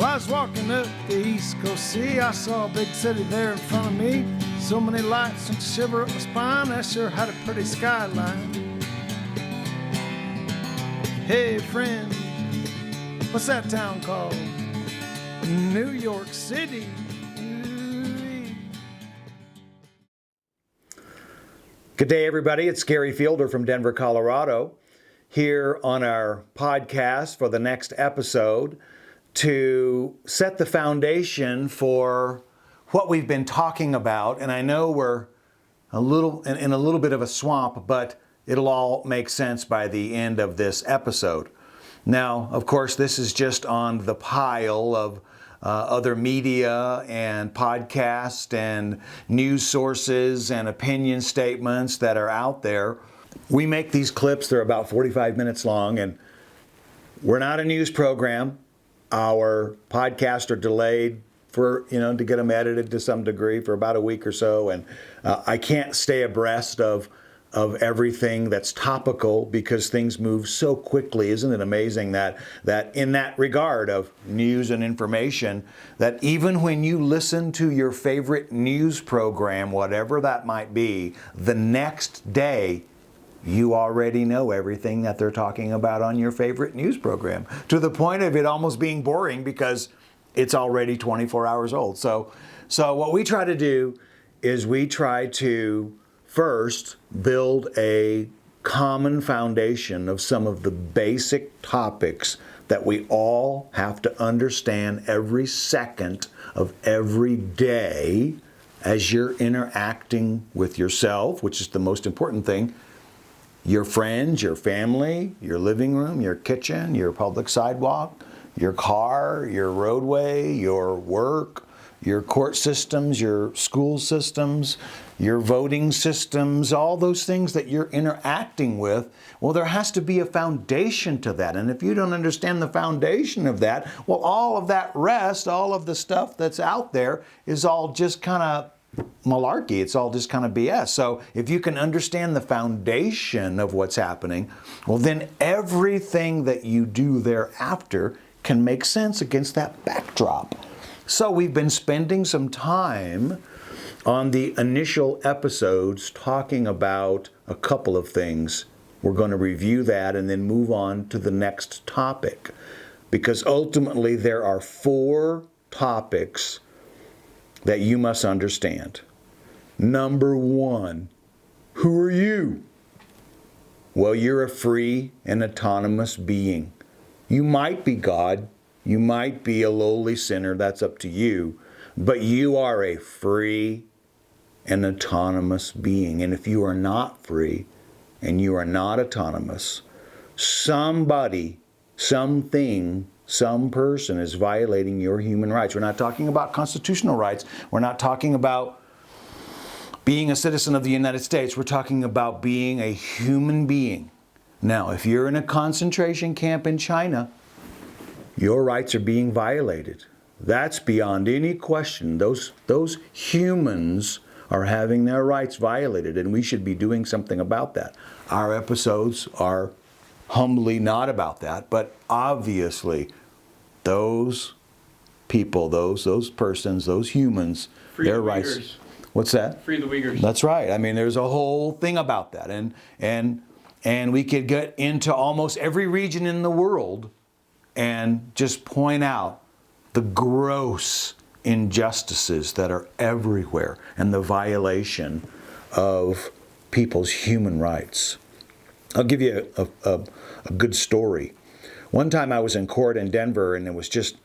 I was walking up the East Coast Sea, I saw a big city there in front of me. So many lights and shiver up my spine, that sure had a pretty skyline. Hey friend, what's that town called? New York City. Good day, everybody. It's Gary Fielder from Denver, Colorado, here on our podcast for the next episode to set the foundation for what we've been talking about. And I know we're in a little bit of a swamp, but it'll all make sense by the end of this episode. Now, of course, this is just on the pile of other media and podcasts and news sources and opinion statements that are out there. We make these clips, they're about 45 minutes long, and we're not a news program. Our podcasts are delayed for, to get them edited to some degree for about a week or so, and I can't stay abreast of everything that's topical because things move so quickly. Isn't it amazing that in that regard of news and information, that even when you listen to your favorite news program, whatever that might be, the next day you already know everything that they're talking about on your favorite news program, to the point of it almost being boring because it's already 24 hours old. So what we try to do is we try to first build a common foundation of some of the basic topics that we all have to understand every second of every day as you're interacting with yourself, which is the most important thing, your friends, your family, your living room, your kitchen, your public sidewalk, your car, your roadway, your work, your court systems, your school systems, your voting systems, all those things that you're interacting with. Well, there has to be a foundation to that. And if you don't understand the foundation of that, well, all of that rest, all of the stuff that's out there is all just kind of malarkey. It's all just kind of BS. So if you can understand the foundation of what's happening, well, then everything that you do thereafter can make sense against that backdrop. So we've been spending some time on the initial episodes talking about a couple of things. We're going to review that and then move on to the next topic, because ultimately there are 4 topics that you must understand. Number 1, who are you? Well, you're a free and autonomous being. You might be God, you might be a lowly sinner, that's up to you, but you are a free and autonomous being. And if you are not free and you are not autonomous, somebody, something, some person is violating your human rights. We're not talking about constitutional rights. We're not talking about being a citizen of the United States. We're talking about being a human being. Now, if you're in a concentration camp in China, your rights are being violated. That's beyond any question. Those humans are having their rights violated, and we should be doing something about that. Our episodes are humbly not about that, but obviously those people, those persons, those humans, Free their the rights. Uyghurs. What's that? Free the Uyghurs. That's right. I mean, there's a whole thing about that, and we could get into almost every region in the world and just point out the gross injustices that are everywhere and the violation of people's human rights. I'll give you a good story. One time I was in court in Denver, and it was just,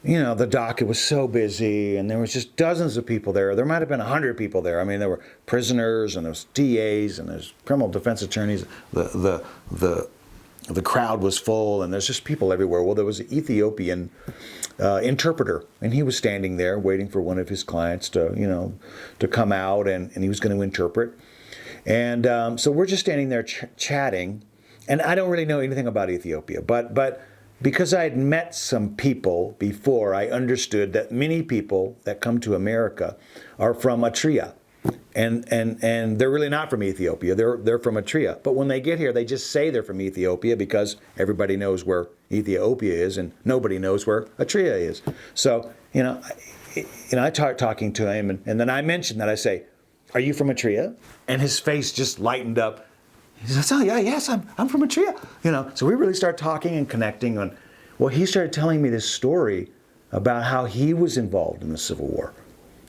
the docket was so busy, and there was just dozens of people there. There might have been 100 people there. I mean, there were prisoners, and there was DAs, and there's criminal defense attorneys. The crowd was full, and there's just people everywhere. Well, there was an Ethiopian interpreter, and he was standing there waiting for one of his clients to come out, and he was going to interpret. And so we're just standing there chatting, and I don't really know anything about Ethiopia, but because I had met some people before, I understood that many people that come to America are from Eritrea. And they're really not from Ethiopia. They're from Eritrea. But when they get here, they just say they're from Ethiopia because everybody knows where Ethiopia is and nobody knows where Eritrea is. So, I talking to him, and then I mentioned that. I say, "Are you from Eritrea?" And his face just lightened up. He says, "Oh yeah, yes, I'm from Eritrea." So we really start talking and connecting on. Well, he started telling me this story about how he was involved in the Civil War,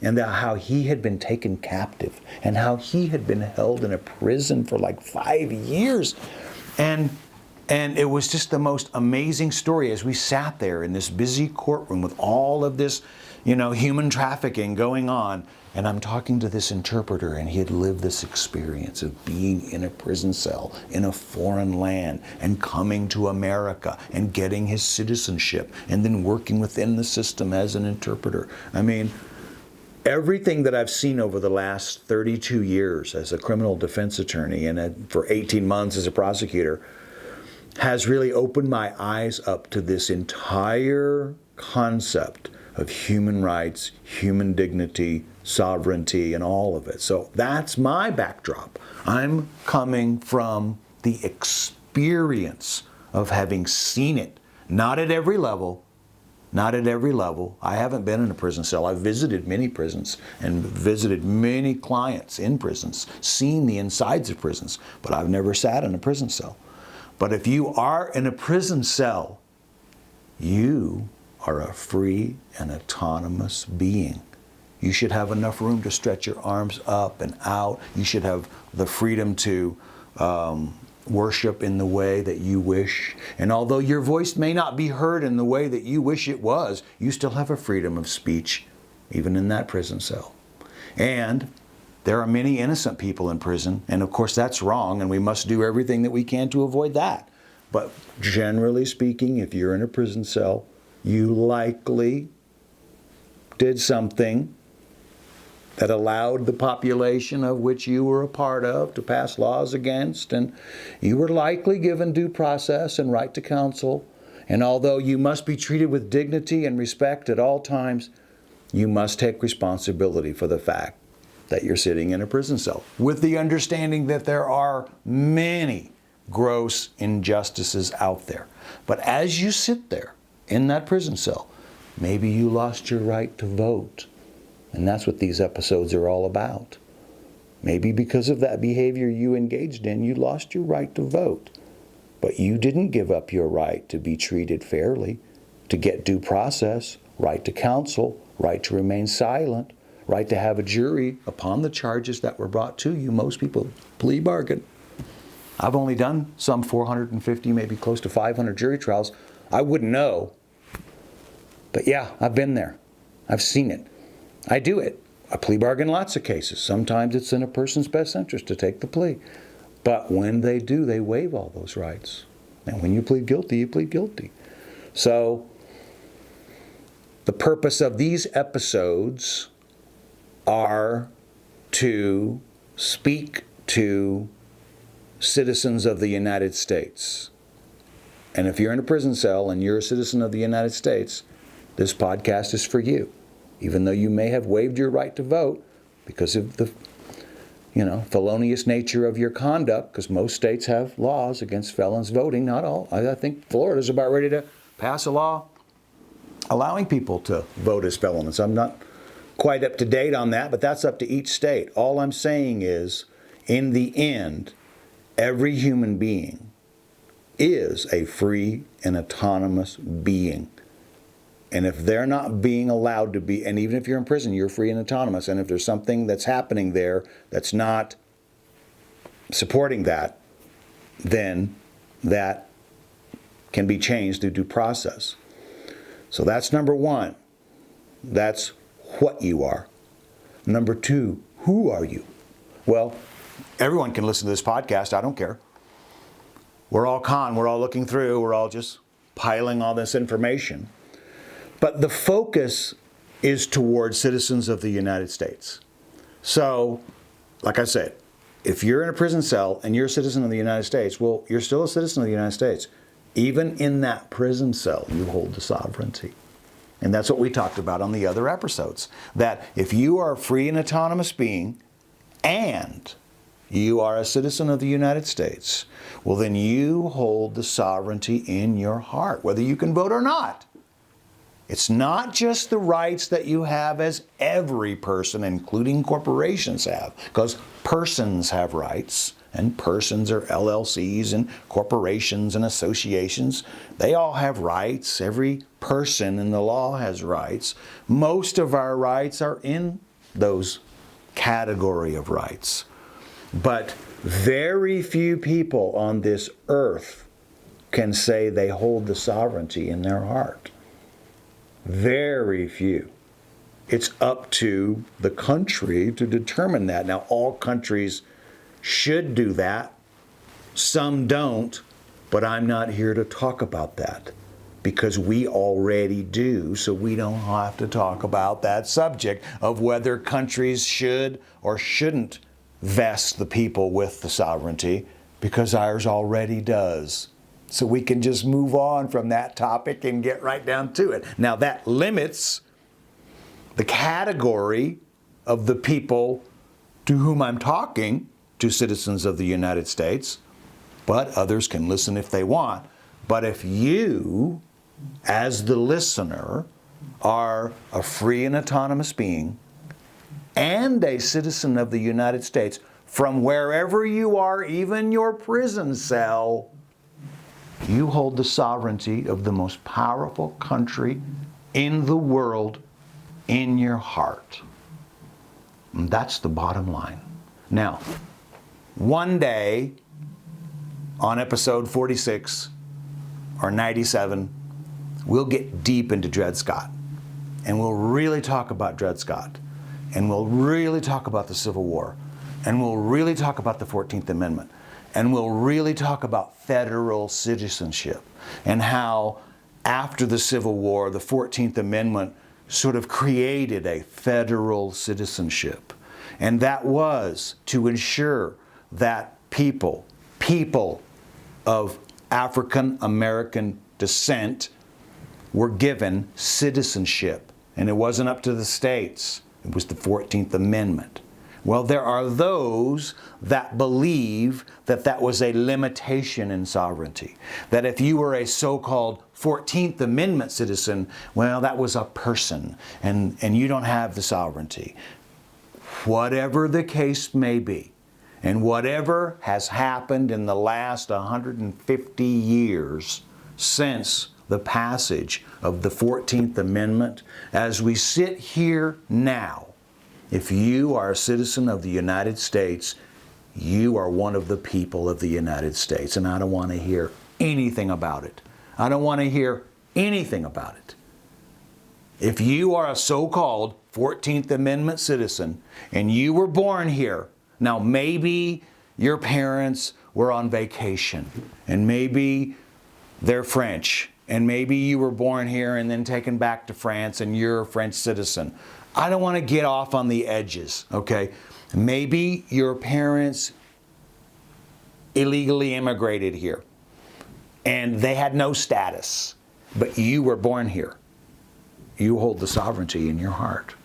and how he had been taken captive, and how he had been held in a prison for like 5 years, and it was just the most amazing story as we sat there in this busy courtroom with all of this, human trafficking going on. And I'm talking to this interpreter, and he had lived this experience of being in a prison cell in a foreign land and coming to America and getting his citizenship and then working within the system as an interpreter. I mean, everything that I've seen over the last 32 years as a criminal defense attorney and for 18 months as a prosecutor has really opened my eyes up to this entire concept of human rights, human dignity, sovereignty, and all of it. So that's my backdrop. I'm coming from the experience of having seen it, not at every level. Not at every level. I haven't been in a prison cell. I've visited many prisons and visited many clients in prisons, seen the insides of prisons, but I've never sat in a prison cell. But if you are in a prison cell, you are a free and autonomous being. You should have enough room to stretch your arms up and out. You should have the freedom to worship in the way that you wish. And although your voice may not be heard in the way that you wish it was, you still have a freedom of speech, even in that prison cell. And there are many innocent people in prison, and of course that's wrong, and we must do everything that we can to avoid that. But generally speaking, if you're in a prison cell, you likely did something that allowed the population of which you were a part of to pass laws against, and you were likely given due process and right to counsel. And although you must be treated with dignity and respect at all times, you must take responsibility for the fact that you're sitting in a prison cell, with the understanding that there are many gross injustices out there. But as you sit there in that prison cell, maybe you lost your right to vote. And that's what these episodes are all about. Maybe because of that behavior you engaged in, you lost your right to vote. But you didn't give up your right to be treated fairly, to get due process, right to counsel, right to remain silent, right to have a jury upon the charges that were brought to you. Most people plea bargain. I've only done some 450, maybe close to 500 jury trials. I wouldn't know. But yeah, I've been there. I've seen it. I do it. I plea bargain lots of cases. Sometimes it's in a person's best interest to take the plea. But when they do, they waive all those rights. And when you plead guilty, you plead guilty. So the purpose of these episodes are to speak to citizens of the United States. And if you're in a prison cell and you're a citizen of the United States, this podcast is for you. Even though you may have waived your right to vote because of the, felonious nature of your conduct, because most states have laws against felons voting, not all. I think Florida's about ready to pass a law allowing people to vote as felons. I'm not quite up to date on that, but that's up to each state. All I'm saying is, in the end, every human being is a free and autonomous being. And if they're not being allowed to be, and even if you're in prison, you're free and autonomous, and if there's something that's happening there that's not supporting that, then that can be changed through due process. So that's number one. That's what you are. Number two, who are you? Well, everyone can listen to this podcast. I don't care. We're all we're all looking through, we're all just piling all this information. But the focus is towards citizens of the United States. So, like I said, if you're in a prison cell and you're a citizen of the United States, well, you're still a citizen of the United States. Even in that prison cell, you hold the sovereignty. And that's what we talked about on the other episodes. That if you are a free and autonomous being, and you are a citizen of the United States, well, then you hold the sovereignty in your heart, whether you can vote or not. It's not just the rights that you have as every person, including corporations, have, because persons have rights, and persons are LLCs and corporations and associations. They all have rights. Every person in the law has rights. Most of our rights are in those category of rights. But very few people on this earth can say they hold the sovereignty in their heart. Very few. It's up to the country to determine that. Now, all countries should do that. Some don't, but I'm not here to talk about that because we already do, so we don't have to talk about that subject of whether countries should or shouldn't vest the people with the sovereignty, because ours already does. So we can just move on from that topic and get right down to it. Now, that limits the category of the people to whom I'm talking, to citizens of the United States, but others can listen if they want. But if you, as the listener, are a free and autonomous being and a citizen of the United States, from wherever you are, even your prison cell, you hold the sovereignty of the most powerful country in the world in your heart. And that's the bottom line. Now, one day, on episode 46 or 97, we'll get deep into Dred Scott. And we'll really talk about Dred Scott. And we'll really talk about the Civil War. And we'll really talk about the 14th Amendment. And we'll really talk about federal citizenship and how after the Civil War, the 14th Amendment sort of created a federal citizenship. And that was to ensure that people of African American descent were given citizenship. And it wasn't up to the states. It was the 14th Amendment. Well, there are those that believe that that was a limitation in sovereignty. That if you were a so-called 14th Amendment citizen, well, that was a person, and you don't have the sovereignty. Whatever the case may be, and whatever has happened in the last 150 years since the passage of the 14th Amendment, as we sit here now, if you are a citizen of the United States, you are one of the people of the United States, and I don't want to hear anything about it. I don't want to hear anything about it. If you are a so-called 14th Amendment citizen and you were born here, now maybe your parents were on vacation and maybe they're French and maybe you were born here and then taken back to France and you're a French citizen. I don't want to get off on the edges, okay? Maybe your parents illegally immigrated here and they had no status, but you were born here. You hold the sovereignty in your heart.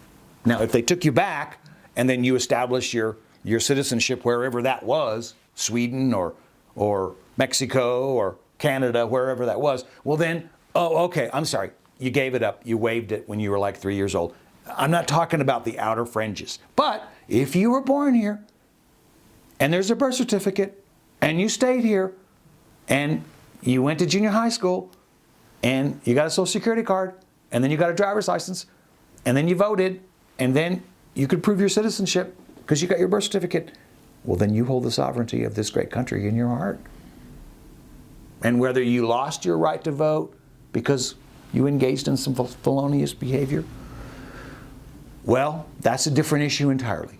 Now, if they took you back and then you establish your citizenship wherever that was, Sweden or Mexico or Canada, wherever that was, well then, oh, okay, I'm sorry. You gave it up. You waived it when you were like 3 years old. I'm not talking about the outer fringes. But if you were born here and there's a birth certificate and you stayed here and you went to junior high school and you got a Social Security card and then you got a driver's license and then you voted and then you could prove your citizenship because you got your birth certificate, well then you hold the sovereignty of this great country in your heart. And whether you lost your right to vote because you engaged in some felonious behavior, well, that's a different issue entirely.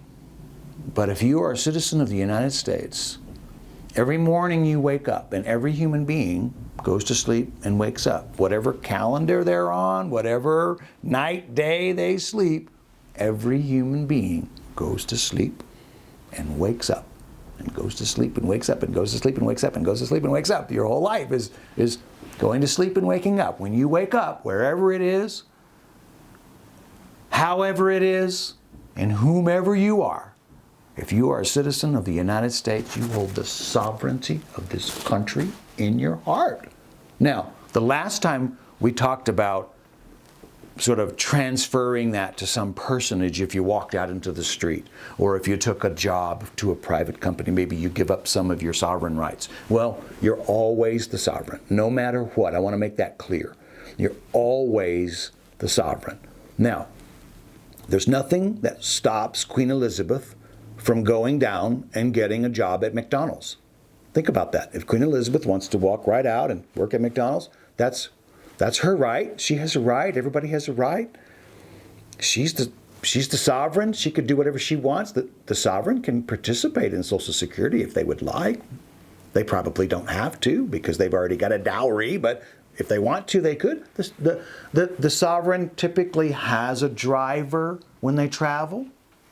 But if you are a citizen of the United States, every morning you wake up, and every human being goes to sleep and wakes up. Whatever calendar they're on, whatever night, day they sleep, every human being goes to sleep and wakes up, and goes to sleep and wakes up, and goes to sleep and wakes up, and goes to sleep and wakes up. Your whole life is going to sleep and waking up. When you wake up, wherever it is, however it is, and whomever you are, If you are a citizen of the United States, you hold the sovereignty of this country in your heart. Now, the last time we talked about sort of transferring that to some personage, if you walked out into the street, or if you took a job to a private company, maybe you give up some of your sovereign rights. Well, you're always the sovereign, no matter what. I want to make that clear. You're always the sovereign. Now, there's nothing that stops Queen Elizabeth from going down and getting a job at McDonald's. Think about that. If Queen Elizabeth wants to walk right out and work at McDonald's, that's her right. She has a right. Everybody has a right. She's the sovereign. She could do whatever she wants. The sovereign can participate in Social Security if they would like. They probably don't have to because they've already got a dowry, but if they want to, they could. The sovereign typically has a driver when they travel.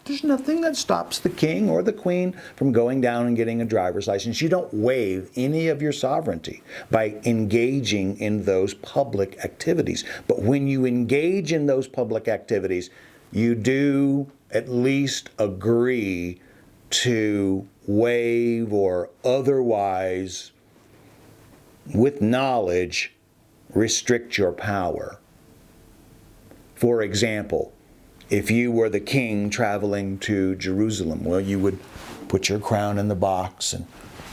There's nothing that stops the king or the queen from going down and getting a driver's license. You don't waive any of your sovereignty by engaging in those public activities. But when you engage in those public activities, you do at least agree to waive or otherwise, with knowledge, restrict your power. For example, if you were the king traveling to Jerusalem, well, you would put your crown in the box and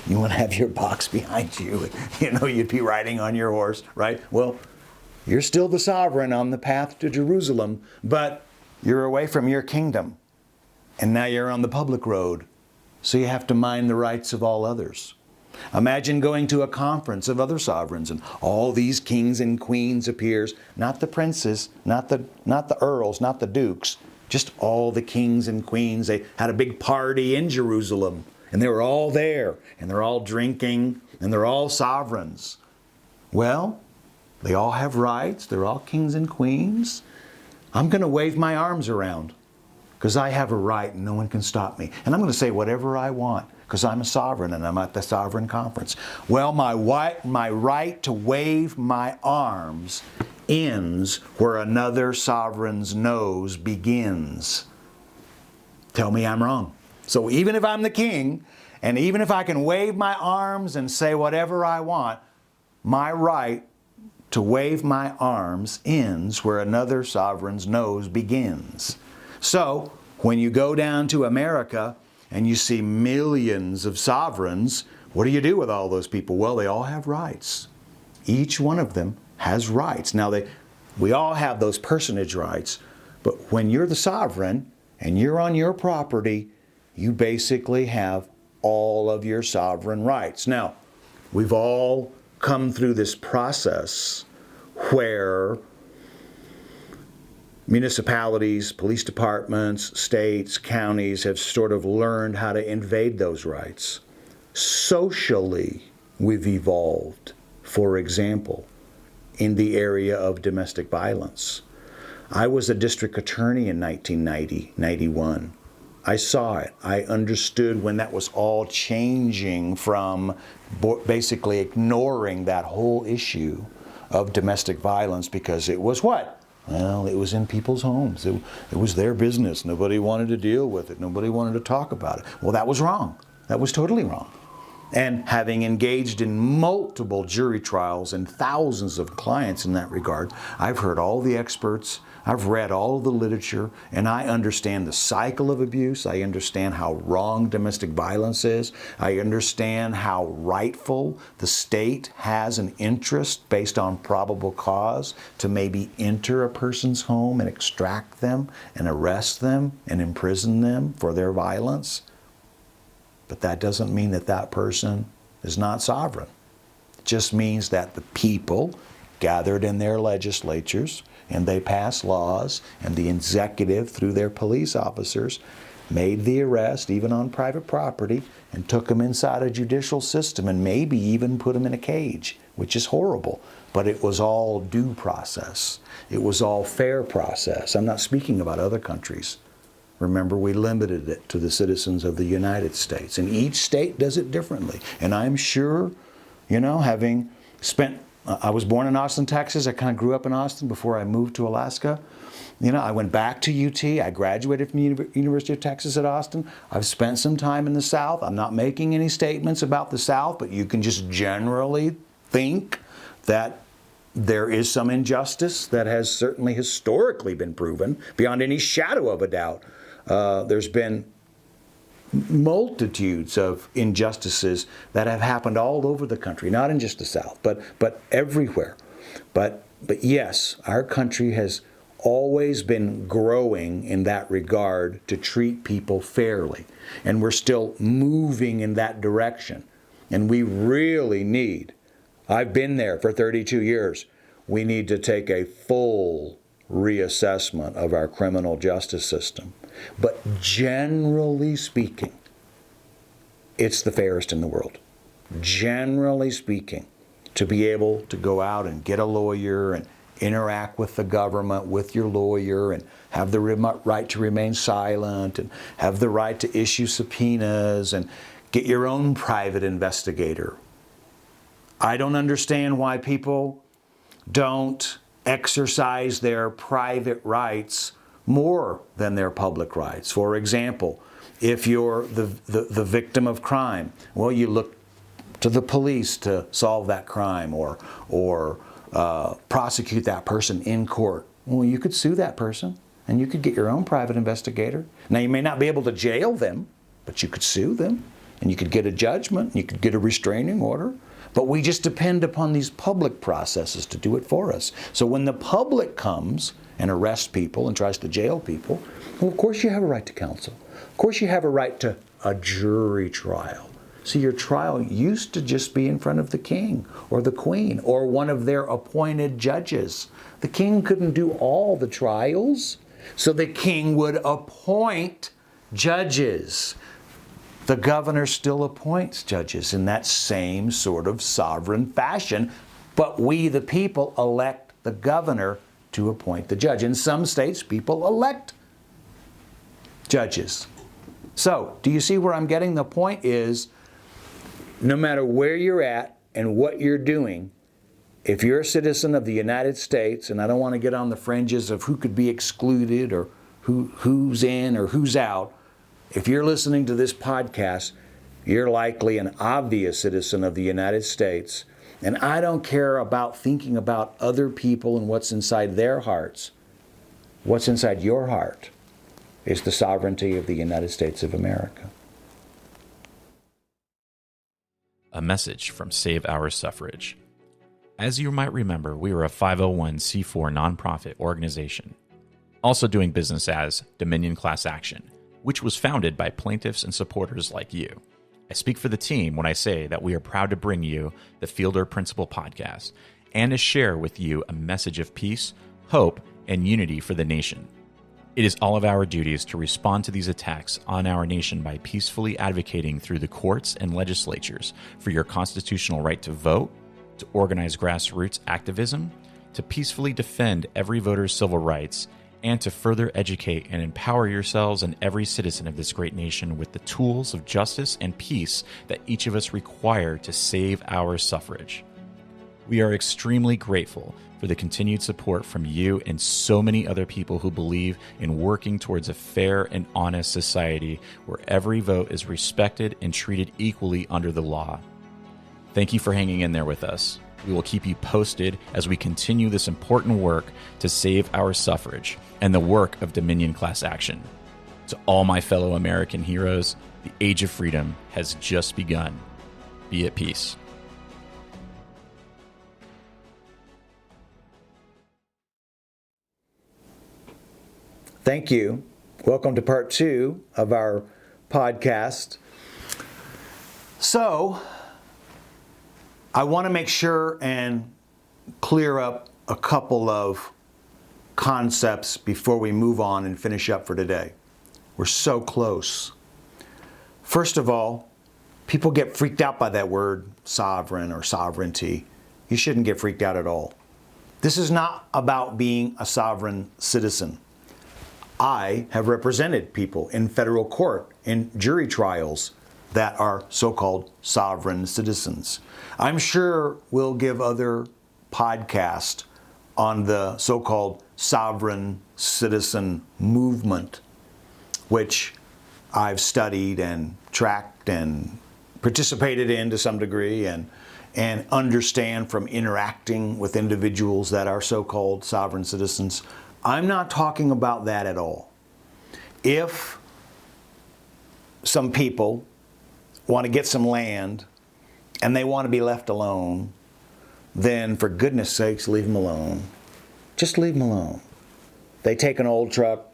you would have your box behind you. You'd be riding on your horse, right? Well, you're still the sovereign on the path to Jerusalem, but you're away from your kingdom. And now you're on the public road. So you have to mind the rights of all others. Imagine going to a conference of other sovereigns and all these kings and queens appears, not the princes, not the earls, not the dukes, just all the kings and queens. They had a big party in Jerusalem and they were all there and they're all drinking and they're all sovereigns. Well, they all have rights. They're all kings and queens. I'm going to wave my arms around because I have a right and no one can stop me. And I'm going to say whatever I want, because I'm a sovereign and I'm at the sovereign conference. Well, my right to wave my arms ends where another sovereign's nose begins. Tell me I'm wrong. So even if I'm the king, and even if I can wave my arms and say whatever I want, my right to wave my arms ends where another sovereign's nose begins. So when you go down to America, and you see millions of sovereigns, what do you do with all those people? Well, they all have rights. Each one of them has rights. Now, we all have those personage rights, but when you're the sovereign and you're on your property, you basically have all of your sovereign rights. Now, we've all come through this process where municipalities, police departments, states, counties have sort of learned how to invade those rights. Socially, we've evolved, for example, in the area of domestic violence. I was a district attorney in 1990-91. I saw it. I understood when that was all changing from basically ignoring that whole issue of domestic violence because it was what? Well, it was in people's homes. It was their business. Nobody wanted to deal with it. Nobody wanted to talk about it. Well, that was wrong. That was totally wrong. And having engaged in multiple jury trials and thousands of clients in that regard, I've heard all the experts, I've read all of the literature, and I understand the cycle of abuse. I understand how wrong domestic violence is. I understand how rightful the state has an interest based on probable cause to maybe enter a person's home and extract them and arrest them and imprison them for their violence. But that doesn't mean that that person is not sovereign. It just means that the people gathered in their legislatures and they passed laws, and the executive, through their police officers, made the arrest, even on private property, and took them inside a judicial system and maybe even put them in a cage, which is horrible. But it was all due process. It was all fair process. I'm not speaking about other countries. Remember, we limited it to the citizens of the United States, and each state does it differently. And I'm sure, having spent I was born in Austin, Texas. I kind of grew up in Austin before I moved to Alaska. I went back to UT. I graduated from the University of Texas at Austin. I've spent some time in the South. I'm not making any statements about the South, but you can just generally think that there is some injustice that has certainly historically been proven beyond any shadow of a doubt. There's been multitudes of injustices that have happened all over the country, not in just the South, but everywhere. But yes, our country has always been growing in that regard to treat people fairly. And we're still moving in that direction. And we really need, I've been there for 32 years, we need to take a full reassessment of our criminal justice system. But generally speaking, it's the fairest in the world. Generally speaking, to be able to go out and get a lawyer and interact with the government, with your lawyer, and have the right to remain silent, and have the right to issue subpoenas, and get your own private investigator. I don't understand why people don't exercise their private rights more than their public rights. For example, if you're the victim of crime, well, you look to the police to solve that crime or prosecute that person in court. Well, you could sue that person and you could get your own private investigator. Now, you may not be able to jail them, but you could sue them and you could get a judgment, you could get a restraining order. But we just depend upon these public processes to do it for us. So when the public comes and arrests people and tries to jail people, well, of course you have a right to counsel. Of course you have a right to a jury trial. See, your trial used to just be in front of the king or the queen or one of their appointed judges. The king couldn't do all the trials, so the king would appoint judges. The governor still appoints judges in that same sort of sovereign fashion, but we, the people, elect the governor to appoint the judge. In some states, people elect judges. So, do you see where I'm getting? The point is, no matter where you're at and what you're doing, if you're a citizen of the United States, and I don't want to get on the fringes of who could be excluded or who's in or who's out, if you're listening to this podcast, you're likely an obvious citizen of the United States. And I don't care about thinking about other people and what's inside their hearts. What's inside your heart is the sovereignty of the United States of America. A message from Save Our Suffrage. As you might remember, we are a 501c4 nonprofit organization, also doing business as Dominion Class Action, which was founded by plaintiffs and supporters like you. I speak for the team when I say that we are proud to bring you the Fielder Principle podcast and to share with you a message of peace, hope, and unity for the nation. It is all of our duties to respond to these attacks on our nation by peacefully advocating through the courts and legislatures for your constitutional right to vote, to organize grassroots activism, to peacefully defend every voter's civil rights, and to further educate and empower yourselves and every citizen of this great nation with the tools of justice and peace that each of us require to save our suffrage. We are extremely grateful for the continued support from you and so many other people who believe in working towards a fair and honest society where every vote is respected and treated equally under the law. Thank you for hanging in there with us. We will keep you posted as we continue this important work to save our suffrage and the work of Dominion Class Action. To all my fellow American heroes, the age of freedom has just begun. Be at peace. Thank you. Welcome to part 2 of our podcast. So, I want to make sure and clear up a couple of concepts before we move on and finish up for today. We're so close. First of all, people get freaked out by that word sovereign or sovereignty. You shouldn't get freaked out at all. This is not about being a sovereign citizen. I have represented people in federal court, in jury trials, that are so-called sovereign citizens. I'm sure we'll give other podcast on the so-called sovereign citizen movement, which I've studied and tracked and participated in to some degree and understand from interacting with individuals that are so-called sovereign citizens. I'm not talking about that at all. If some people want to get some land and they want to be left alone, then for goodness sakes, leave them alone. Just leave them alone. They take an old truck,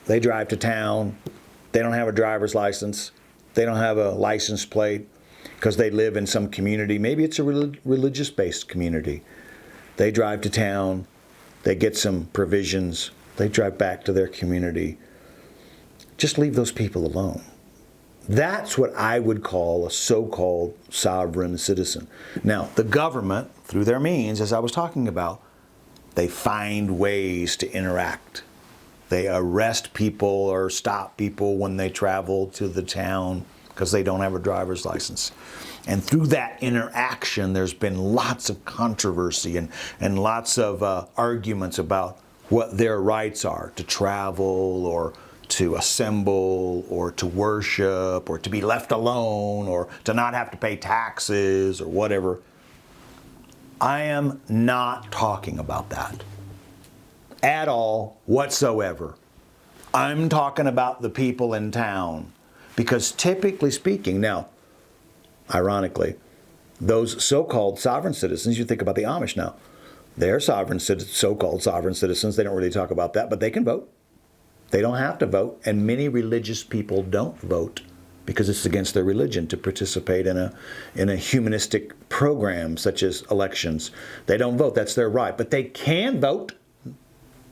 they drive to town, they don't have a driver's license, they don't have a license plate because they live in some community. Maybe it's a religious-based community. They drive to town, they get some provisions, they drive back to their community. Just leave those people alone. That's what I would call a so-called sovereign citizen. Now, the government, through their means, as I was talking about, they find ways to interact. They arrest people or stop people when they travel to the town because they don't have a driver's license. And through that interaction, there's been lots of controversy and lots of arguments about what their rights are to travel or to assemble or to worship or to be left alone or to not have to pay taxes or whatever. I am not talking about that at all whatsoever. I'm talking about the people in town because typically speaking, now, ironically, those so-called sovereign citizens, you think about the Amish now, they're so-called sovereign citizens. They don't really talk about that, but they can vote. They don't have to vote, and many religious people don't vote because it's against their religion to participate in a humanistic program such as elections. They don't vote. That's their right. But they can vote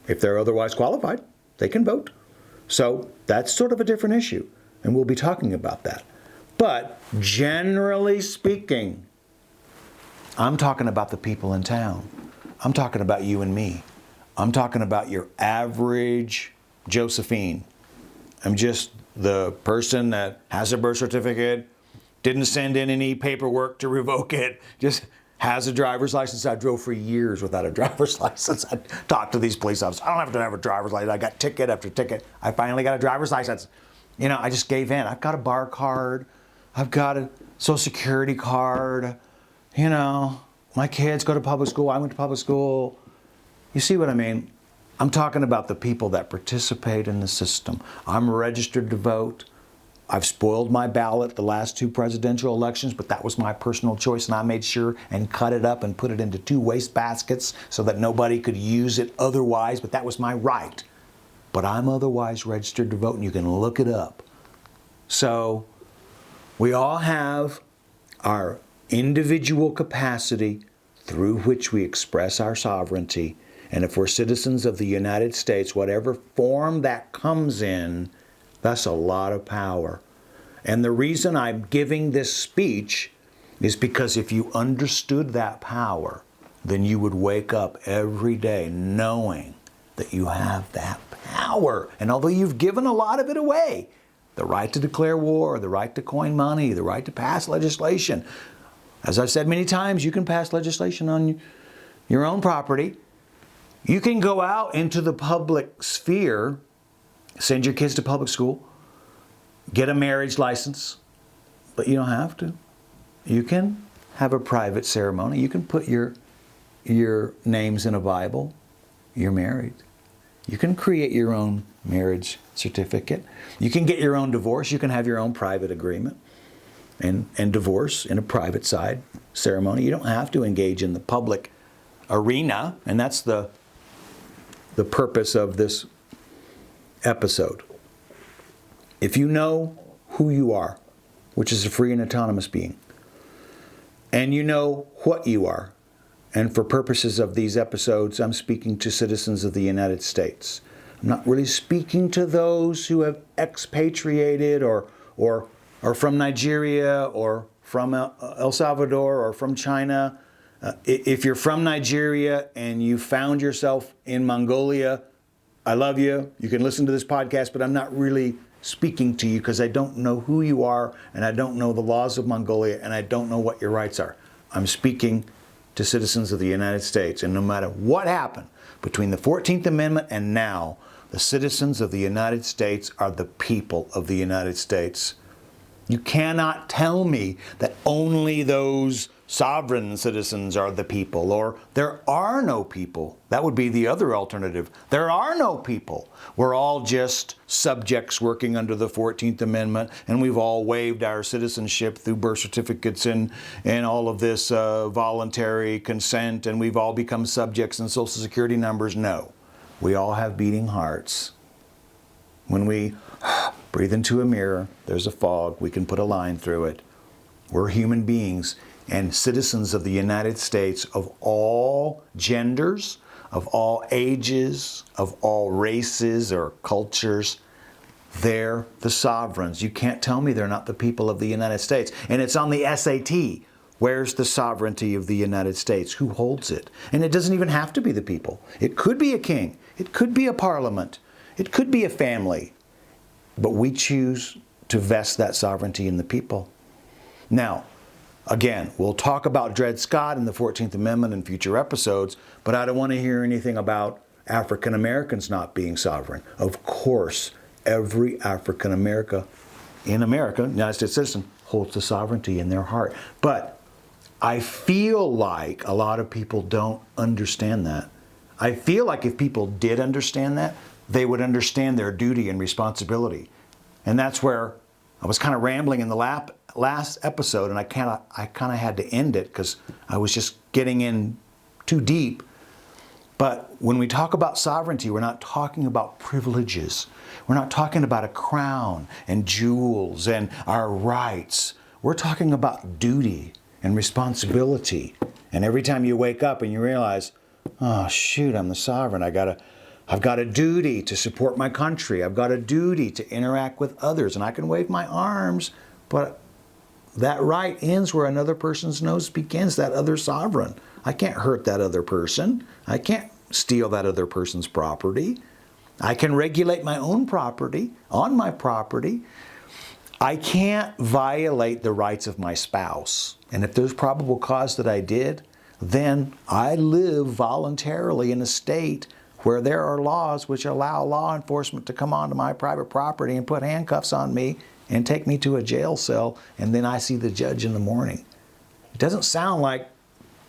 if they're otherwise qualified. They can vote. So that's sort of a different issue, and we'll be talking about that. But generally speaking, I'm talking about the people in town. I'm talking about you and me. I'm talking about your average Josephine. I'm just the person that has a birth certificate, didn't send in any paperwork to revoke it, just has a driver's license. I drove for years without a driver's license. I talked to these police officers. I don't have to have a driver's license. I got ticket after ticket. I finally got a driver's license. You know, I just gave in. I've got a bar card. I've got a Social Security card. You know, my kids go to public school. I went to public school. You see what I mean? I'm talking about the people that participate in the system. I'm registered to vote. I've spoiled my ballot the last 2 presidential elections, but that was my personal choice, and I made sure and cut it up and put it into 2 waste baskets so that nobody could use it otherwise, but that was my right. But I'm otherwise registered to vote, and you can look it up. So we all have our individual capacity through which we express our sovereignty. And if we're citizens of the United States, whatever form that comes in, that's a lot of power. And the reason I'm giving this speech is because if you understood that power, then you would wake up every day knowing that you have that power. And although you've given a lot of it away, the right to declare war, the right to coin money, the right to pass legislation, as I've said many times, you can pass legislation on your own property. You can go out into the public sphere, send your kids to public school, get a marriage license, but you don't have to. You can have a private ceremony. You can put your names in a Bible. You're married. You can create your own marriage certificate. You can get your own divorce. You can have your own private agreement and divorce in a private side ceremony. You don't have to engage in the public arena, and that's the purpose of this episode. If you know who you are, which is a free and autonomous being, and you know what you are, and for purposes of these episodes, I'm speaking to citizens of the United States. I'm not really speaking to those who have expatriated or from Nigeria or from El Salvador or from China. If you're from Nigeria and you found yourself in Mongolia, I love you. You can listen to this podcast, but I'm not really speaking to you because I don't know who you are and I don't know the laws of Mongolia and I don't know what your rights are. I'm speaking to citizens of the United States. And no matter what happened between the 14th Amendment and now, the citizens of the United States are the people of the United States. You cannot tell me that only those sovereign citizens are the people, or there are no people. That would be the other alternative. There are no people. We're all just subjects working under the 14th Amendment, and we've all waived our citizenship through birth certificates and all of this voluntary consent, and we've all become subjects and Social Security numbers. No. We all have beating hearts. When we breathe into a mirror, there's a fog, we can put a line through it. We're human beings and citizens of the United States of all genders, of all ages, of all races or cultures. They're the sovereigns. You can't tell me they're not the people of the United States. And it's on the SAT. Where's the sovereignty of the United States? Who holds it? And it doesn't even have to be the people. It could be a king. It could be a parliament. It could be a family. But we choose to vest that sovereignty in the people. Now, again, we'll talk about Dred Scott and the 14th Amendment in future episodes, but I don't want to hear anything about African Americans not being sovereign. Of course, every African American in America, United States citizen, holds the sovereignty in their heart. But I feel like a lot of people don't understand that. I feel like if people did understand that, they would understand their duty and responsibility. And that's where I was kind of rambling in the last episode, and I kind of had to end it because I was just getting in too deep. But when we talk about sovereignty, we're not talking about privileges. We're not talking about a crown and jewels and our rights. We're talking about duty and responsibility. And every time you wake up and you realize, oh shoot, I'm the sovereign. I've got a duty to support my country. I've got a duty to interact with others. And I can wave my arms, but that right ends where another person's nose begins, that other sovereign. I can't hurt that other person. I can't steal that other person's property. I can regulate my own property, on my property. I can't violate the rights of my spouse. And if there's probable cause that I did, then I live voluntarily in a state where there are laws which allow law enforcement to come onto my private property and put handcuffs on me and take me to a jail cell, and then I see the judge in the morning. It doesn't sound like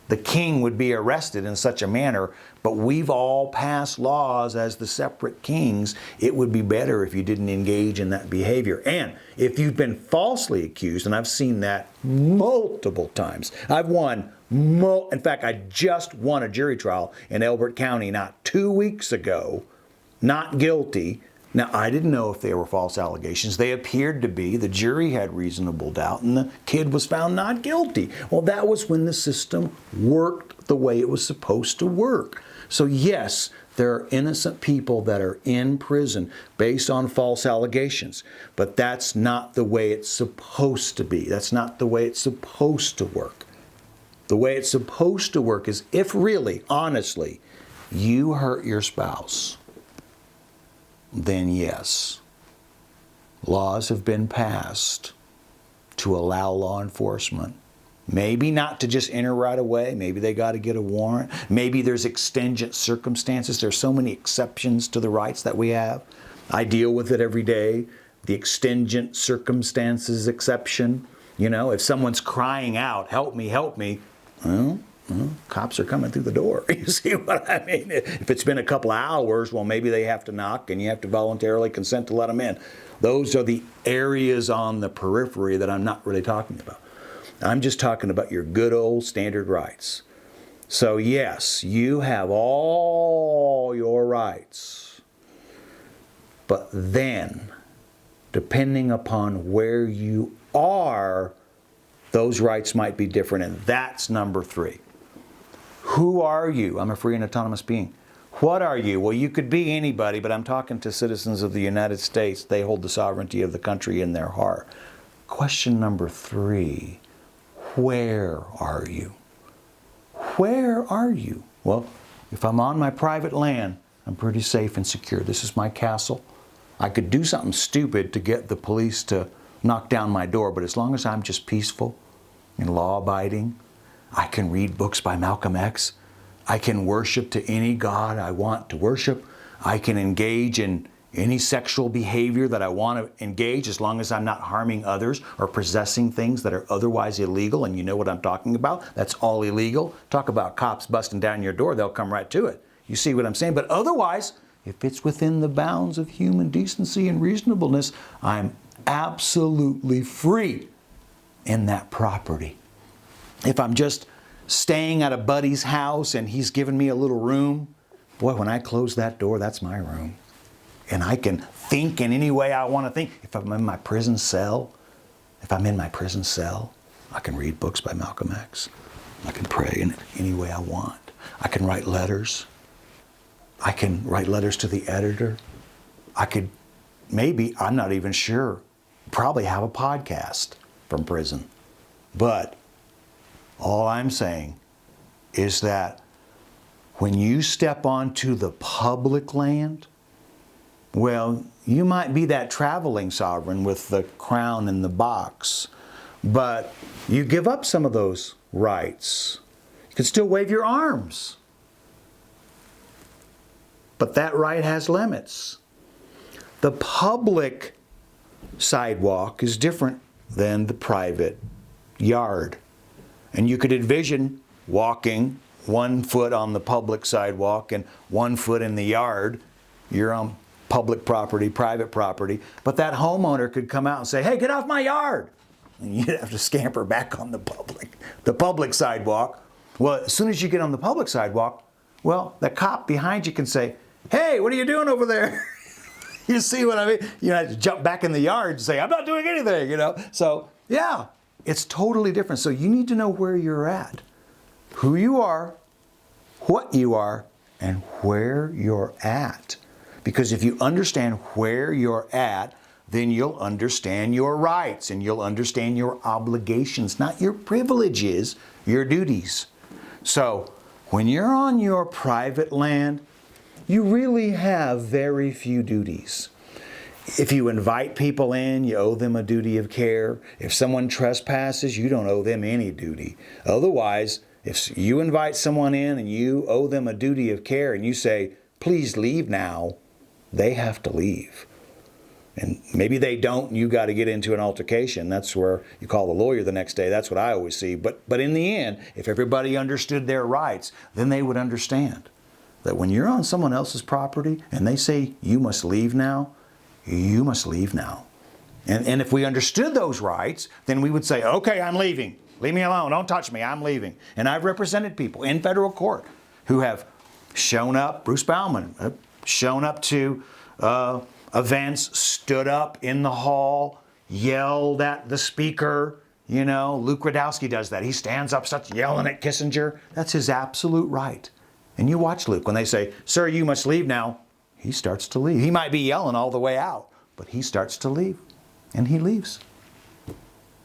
the king would be arrested in such a manner, but we've all passed laws as the separate kings. It would be better if you didn't engage in that behavior. And if you've been falsely accused, and I've seen that multiple times, in fact, I just won a jury trial in Elbert County not 2 weeks ago, not guilty. Now, I didn't know if they were false allegations. They appeared to be. The jury had reasonable doubt, and the kid was found not guilty. Well, that was when the system worked the way it was supposed to work. So yes, there are innocent people that are in prison based on false allegations, but that's not the way it's supposed to be. That's not the way it's supposed to work. The way it's supposed to work is if really, honestly, you hurt your spouse, then yes, laws have been passed to allow law enforcement. Maybe not to just enter right away. Maybe they got to get a warrant. Maybe there's exigent circumstances. There's so many exceptions to the rights that we have. I deal with it every day. The exigent circumstances exception. You know, if someone's crying out, help me, well, cops are coming through the door. You see what I mean? If it's been a couple of hours, well, maybe they have to knock and you have to voluntarily consent to let them in. Those are the areas on the periphery that I'm not really talking about. I'm just talking about your good old standard rights. So yes, you have all your rights. But then, depending upon where you are, those rights might be different, and that's number 3. Who are you? I'm a free and autonomous being. What are you? Well, you could be anybody, but I'm talking to citizens of the United States. They hold the sovereignty of the country in their heart. Question number 3, where are you? Where are you? Well, if I'm on my private land, I'm pretty safe and secure. This is my castle. I could do something stupid to get the police to knock down my door, but as long as I'm just peaceful and law-abiding, I can read books by Malcolm X. I can worship to any God I want to worship. I can engage in any sexual behavior that I want to engage as long as I'm not harming others or possessing things that are otherwise illegal. And you know what I'm talking about. That's all illegal. Talk about cops busting down your door. They'll come right to it. You see what I'm saying? But otherwise, if it's within the bounds of human decency and reasonableness, I'm absolutely free in that property. If I'm just staying at a buddy's house and he's given me a little room, boy, when I close that door, that's my room. And I can think in any way I want to think. If I'm in my prison cell, I can read books by Malcolm X. I can pray in any way I want. I can write letters. I can write letters to the editor. I could maybe, I'm not even sure, probably have a podcast from prison. But all I'm saying is that when you step onto the public land, well, you might be that traveling sovereign with the crown and the box, but you give up some of those rights. You can still wave your arms. But that right has limits. The public sidewalk is different than the private yard. And you could envision walking 1 foot on the public sidewalk and 1 foot in the yard. You're on public property, private property. But that homeowner could come out and say, hey, get off my yard. And you'd have to scamper back on the public sidewalk. Well, as soon as you get on the public sidewalk, well, the cop behind you can say, hey, what are you doing over there? You see what I mean? You have to jump back in the yard and say, I'm not doing anything, So, yeah, it's totally different. So you need to know where you're at, who you are, what you are, and where you're at. Because if you understand where you're at, then you'll understand your rights and you'll understand your obligations, not your privileges, your duties. So when you're on your private land, you really have very few duties. If you invite people in, you owe them a duty of care. If someone trespasses, you don't owe them any duty. Otherwise, if you invite someone in and you owe them a duty of care and you say, please leave now, they have to leave. And maybe they don't, and you got to get into an altercation. That's where you call the lawyer the next day. That's what I always see. But in the end, if everybody understood their rights, then they would understand that when you're on someone else's property and they say you must leave now, you must leave now. And if we understood those rights, then we would say, okay, I'm leaving. Leave me alone. Don't touch me. I'm leaving. And I've represented people in federal court who have shown up, Bruce Bauman, shown up to events, stood up in the hall, yelled at the speaker. Luke Radowski does that. He stands up, starts yelling at Kissinger. That's his absolute right. And you watch Luke. When they say, sir, you must leave now, he starts to leave. He might be yelling all the way out, but he starts to leave. And he leaves.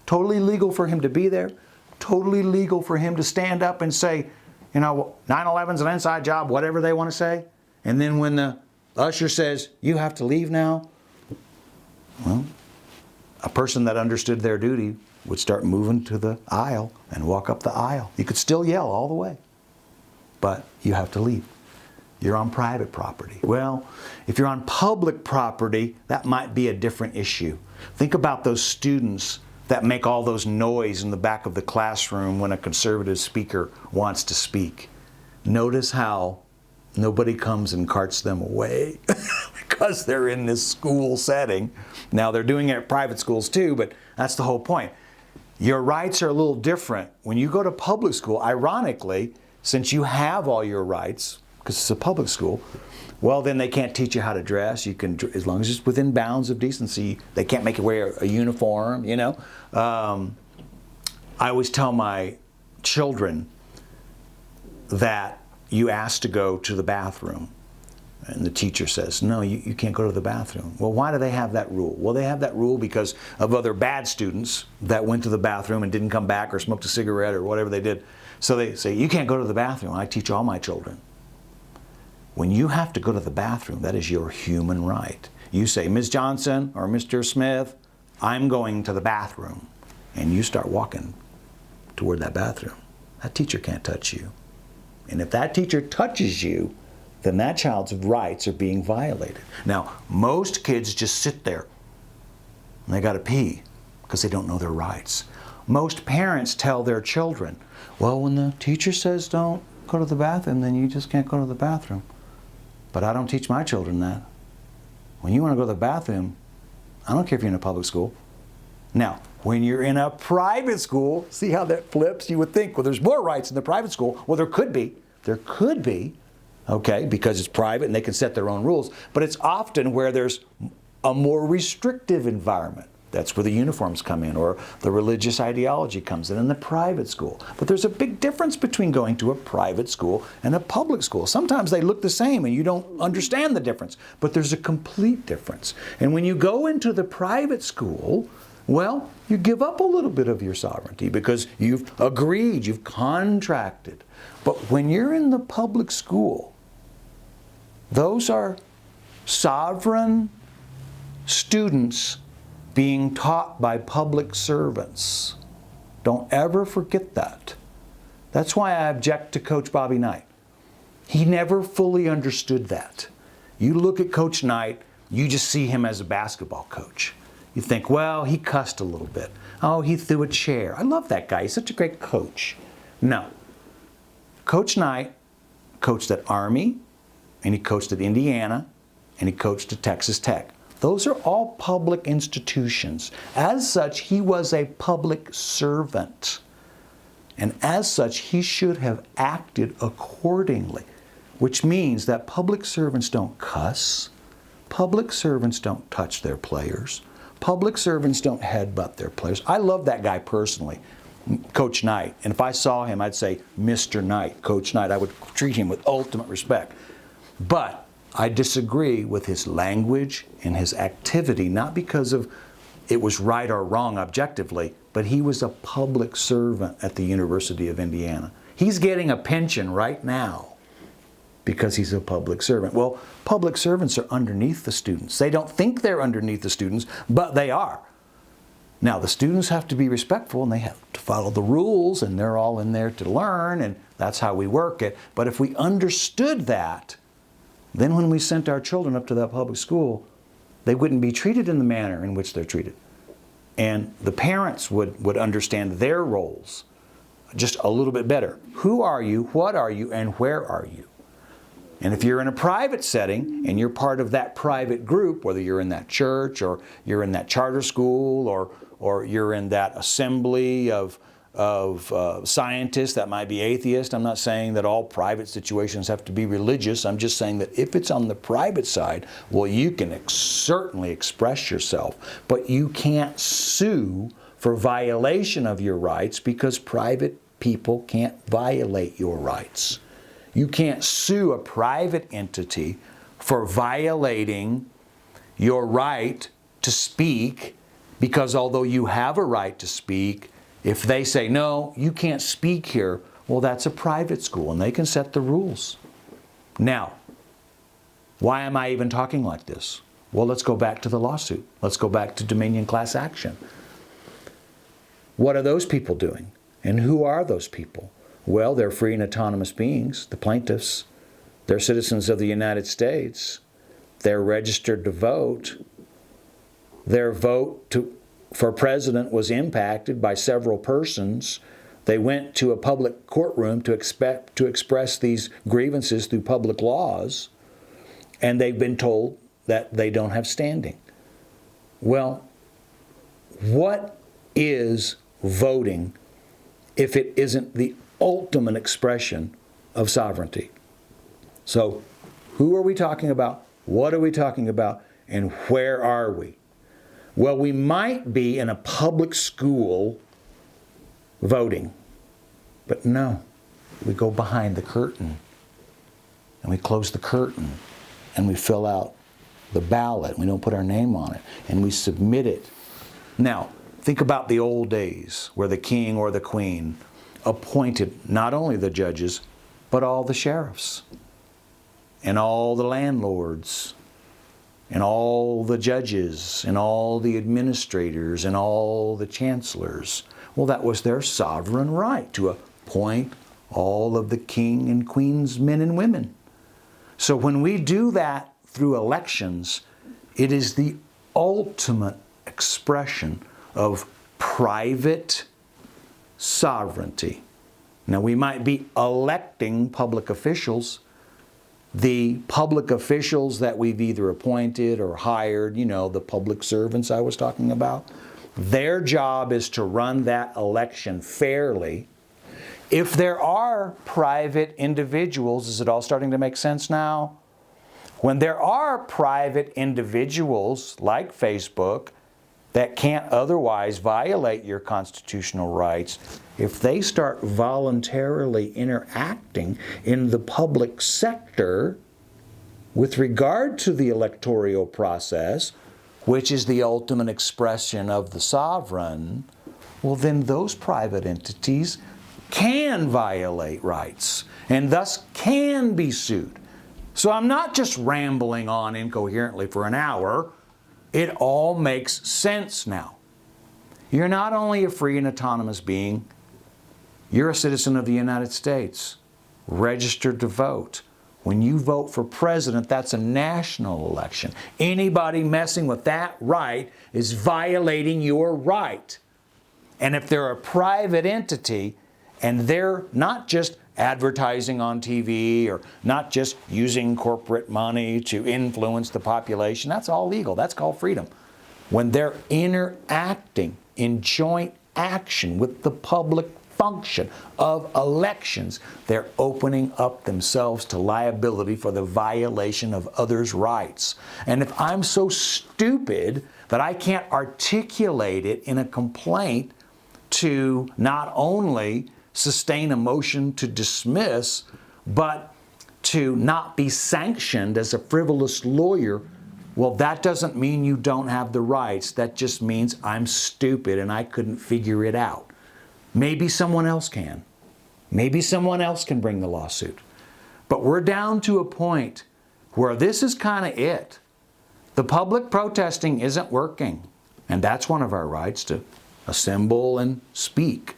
Totally legal for him to be there. Totally legal for him to stand up and say, 9/11's an inside job, whatever they want to say. And then when the usher says, you have to leave now, well, a person that understood their duty would start moving to the aisle and walk up the aisle. You could still yell all the way, but you have to leave. You're on private property. Well, if you're on public property, that might be a different issue. Think about those students that make all those noise in the back of the classroom when a conservative speaker wants to speak. Notice how nobody comes and carts them away because they're in this school setting. Now, they're doing it at private schools too, but that's the whole point. Your rights are a little different. When you go to public school, ironically, since you have all your rights, because it's a public school, well, then they can't teach you how to dress. You can, as long as it's within bounds of decency, they can't make you wear a uniform, I always tell my children that you ask to go to the bathroom. And the teacher says, no, you can't go to the bathroom. Well, why do they have that rule? Well, they have that rule because of other bad students that went to the bathroom and didn't come back or smoked a cigarette or whatever they did. So they say, you can't go to the bathroom. I teach all my children. When you have to go to the bathroom, that is your human right. You say, Ms. Johnson or Mr. Smith, I'm going to the bathroom. And you start walking toward that bathroom. that teacher can't touch you. And if that teacher touches you, then that child's rights are being violated. Now, most kids just sit there and they got to pee because they don't know their rights. Most parents tell their children, well, when the teacher says don't go to the bathroom, then you just can't go to the bathroom. But I don't teach my children that. When you want to go to the bathroom, I don't care if you're in a public school. Now, when you're in a private school, see how that flips? You would think, well, there's more rights in the private school. Well, there could be. There could be, okay, because it's private and they can set their own rules. But it's often where there's a more restrictive environment. That's where the uniforms come in, or the religious ideology comes in the private school. But there's a big difference between going to a private school and a public school. Sometimes they look the same and you don't understand the difference, but there's a complete difference. And when you go into the private school, well, you give up a little bit of your sovereignty because you've agreed, you've contracted. But when you're in the public school, those are sovereign students being taught by public servants. Don't ever forget that. That's why I object to Coach Bobby Knight. He never fully understood that. You look at Coach Knight, you just see him as a basketball coach. You think, well, he cussed a little bit. Oh, he threw a chair. I love that guy. He's such a great coach. No. Coach Knight coached at Army, and he coached at Indiana, and he coached at Texas Tech. Those are all public institutions. As such, he was a public servant. And as such, he should have acted accordingly, which means that public servants don't cuss. Public servants don't touch their players. Public servants don't headbutt their players. I love that guy personally, Coach Knight. And if I saw him, I'd say, Mr. Knight, Coach Knight. I would treat him with ultimate respect. But I disagree with his language and his activity, not because of it was right or wrong objectively, but he was a public servant at the University of Indiana. He's getting a pension right now because he's a public servant. Well, public servants are underneath the students. They don't think they're underneath the students, but they are. Now, the students have to be respectful and they have to follow the rules, and they're all in there to learn, and that's how we work it. But if we understood that, then when we sent our children up to that public school, they wouldn't be treated in the manner in which they're treated. And the parents would understand their roles just a little bit better. Who are you, what are you, and where are you? And if you're in a private setting and you're part of that private group, whether you're in that church or you're in that charter school or you're in that assembly of scientists that might be atheist. I'm not saying that all private situations have to be religious. I'm just saying that if it's on the private side, well, you can certainly express yourself, but you can't sue for violation of your rights because private people can't violate your rights. You can't sue a private entity for violating your right to speak because although you have a right to speak, if they say, no, you can't speak here, well, that's a private school and they can set the rules. Now, why am I even talking like this? Well, let's go back to the lawsuit. Let's go back to Dominion class action. What are those people doing? And who are those people? Well, they're free and autonomous beings, the plaintiffs. They're citizens of the United States. They're registered to vote. Their vote for president was impacted by several persons. They went to a public courtroom to express these grievances through public laws, and they've been told that they don't have standing. Well, what is voting if it isn't the ultimate expression of sovereignty? So, who are we talking about? What are we talking about? And where are we? Well, we might be in a public school voting, but no, we go behind the curtain and we close the curtain and we fill out the ballot. We don't put our name on it and we submit it. Now, think about the old days where the king or the queen appointed not only the judges, but all the sheriffs and all the landlords and all the judges, and all the administrators, and all the chancellors. Well, that was their sovereign right to appoint all of the king and queen's men and women. So when we do that through elections, it is the ultimate expression of private sovereignty. Now, we might be electing public officials. The public officials that we've either appointed or hired, the public servants I was talking about, their job is to run that election fairly. If there are private individuals, is it all starting to make sense now? When there are private individuals like Facebook that can't otherwise violate your constitutional rights, if they start voluntarily interacting in the public sector with regard to the electoral process, which is the ultimate expression of the sovereign, well, then those private entities can violate rights and thus can be sued. So I'm not just rambling on incoherently for an hour. It all makes sense now. You're not only a free and autonomous being, you're a citizen of the United States, registered to vote. When you vote for president, that's a national election. Anybody messing with that right is violating your right. And if they're a private entity and they're not just advertising on TV or not just using corporate money to influence the population, that's all legal. That's called freedom. When they're interacting in joint action with the public function of elections, they're opening up themselves to liability for the violation of others' rights. And if I'm so stupid that I can't articulate it in a complaint to not only sustain a motion to dismiss, but to not be sanctioned as a frivolous lawyer, well, that doesn't mean you don't have the rights. That just means I'm stupid and I couldn't figure it out. Maybe someone else can. Maybe someone else can bring the lawsuit. But we're down to a point where this is kind of it. The public protesting isn't working. And that's one of our rights, to assemble and speak.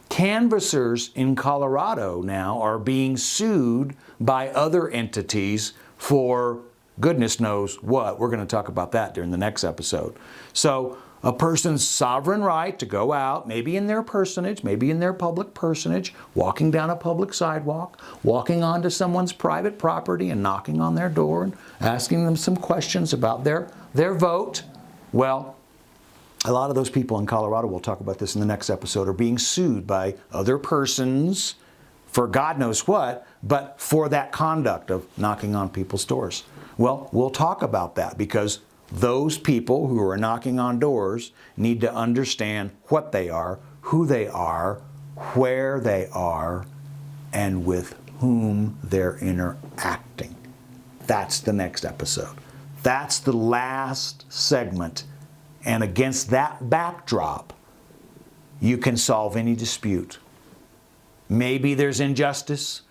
Canvassers in Colorado now are being sued by other entities for goodness knows what. We're going to talk about that during the next episode. So a person's sovereign right to go out, maybe in their personage, maybe in their public personage, walking down a public sidewalk, walking onto someone's private property and knocking on their door and asking them some questions about their vote. Well, a lot of those people in Colorado, we'll talk about this in the next episode, are being sued by other persons for God knows what, but for that conduct of knocking on people's doors. Well, we'll talk about that because those people who are knocking on doors need to understand what they are, who they are, where they are, and with whom they're interacting. That's the next episode. That's the last segment. And against that backdrop, you can solve any dispute. Maybe there's injustice.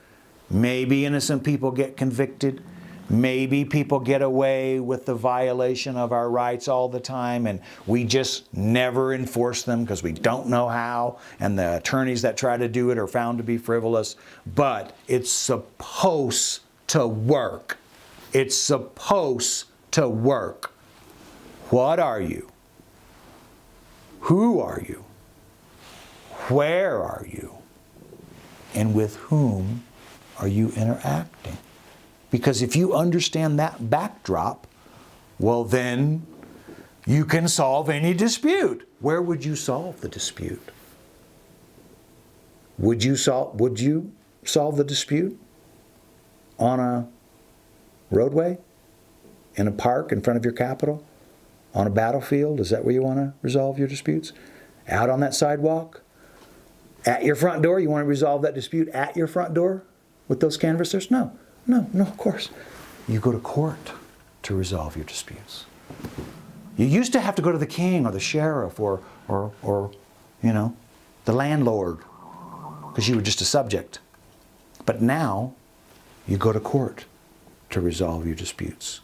Maybe innocent people get convicted. Maybe people get away with the violation of our rights all the time and we just never enforce them because we don't know how, and the attorneys that try to do it are found to be frivolous. But it's supposed to work. It's supposed to work. What are you? Who are you? Where are you? And with whom are you interacting? Because if you understand that backdrop, well then you can solve any dispute. Where would you solve the dispute? Would you solve the dispute on a roadway? In a park in front of your Capitol? On a battlefield? Is that where you want to resolve your disputes? Out on that sidewalk? At your front door? You want to resolve that dispute at your front door with those canvassers? No, of course. You go to court to resolve your disputes. You used to have to go to the king or the sheriff or the landlord because you were just a subject. But now you go to court to resolve your disputes.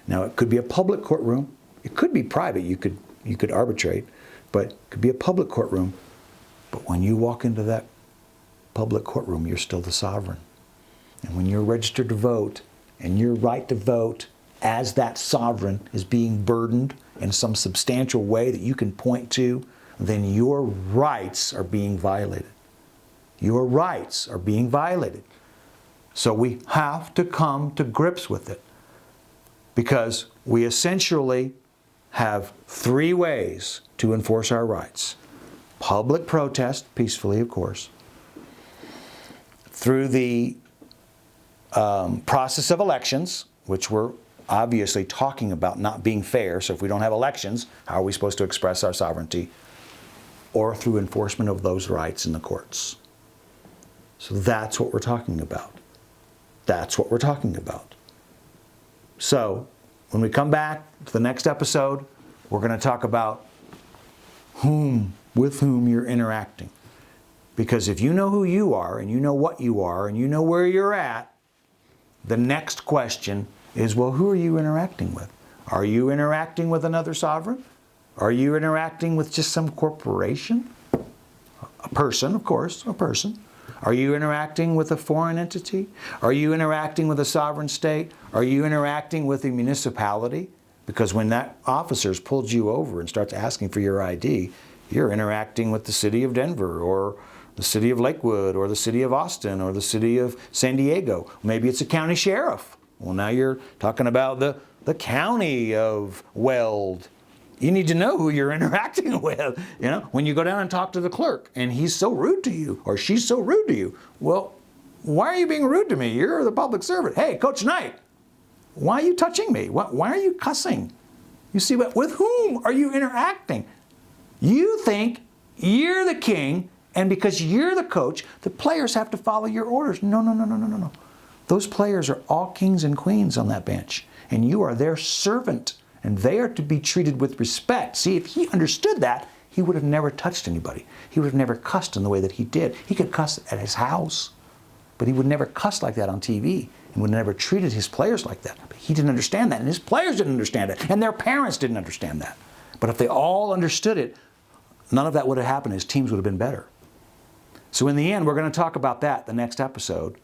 Now it could be a public courtroom. It could be private. You could arbitrate, but it could be a public courtroom. But when you walk into that public courtroom, you're still the sovereign. And when you're registered to vote, and your right to vote as that sovereign is being burdened in some substantial way that you can point to, then your rights are being violated. Your rights are being violated. So we have to come to grips with it, because we essentially have three ways to enforce our rights. Public protest, peacefully of course, through the process of elections, which we're obviously talking about not being fair. So if we don't have elections, how are we supposed to express our sovereignty? Or through enforcement of those rights in the courts. So that's what we're talking about. That's what we're talking about. So when we come back to the next episode, we're going to talk about with whom you're interacting. Because if you know who you are, and you know what you are, and you know where you're at, the next question is, well, who are you interacting with? Are you interacting with another sovereign? Are you interacting with just some corporation? A person, of course, a person. Are you interacting with a foreign entity? Are you interacting with a sovereign state? Are you interacting with a municipality? Because when that officer's pulled you over and starts asking for your ID, you're interacting with the city of Denver, or the city of Lakewood, or the city of Austin, or the city of San Diego. Maybe it's a county sheriff. Well, now you're talking about the county of Weld. You need to know who you're interacting with. You know, when you go down and talk to the clerk and he's so rude to you, or she's so rude to you, well, why are you being rude to me? You're the public servant. Hey, Coach Knight, why are you touching me? Why are you cussing? You see, but with whom are you interacting? You think you're the king, and because you're the coach, the players have to follow your orders. No, no, no, no, no, no, no. Those players are all kings and queens on that bench, and you are their servant, and they are to be treated with respect. See, if he understood that, he would have never touched anybody. He would have never cussed in the way that he did. He could cuss at his house, but he would never cuss like that on TV, and would never treated his players like that. But he didn't understand that, and his players didn't understand it, and their parents didn't understand that. But if they all understood it, none of that would have happened. His teams would have been better. So in the end, we're going to talk about that the next episode.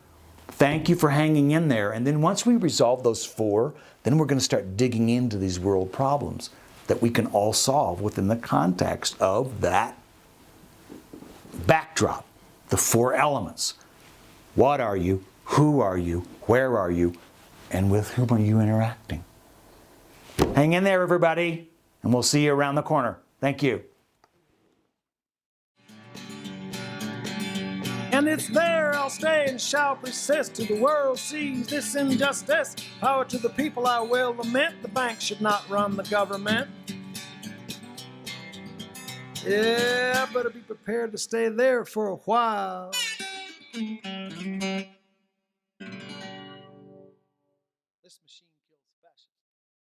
Thank you for hanging in there. And then once we resolve those four, then we're going to start digging into these world problems that we can all solve within the context of that backdrop, the four elements. What are you? Who are you? Where are you? And with whom are you interacting? Hang in there, everybody, and we'll see you around the corner. Thank you. And it's there I'll stay and shall persist till the world sees this injustice. Power to the people I will lament. The bank should not run the government. Yeah, I better be prepared to stay there for a while. This machine kills fascists.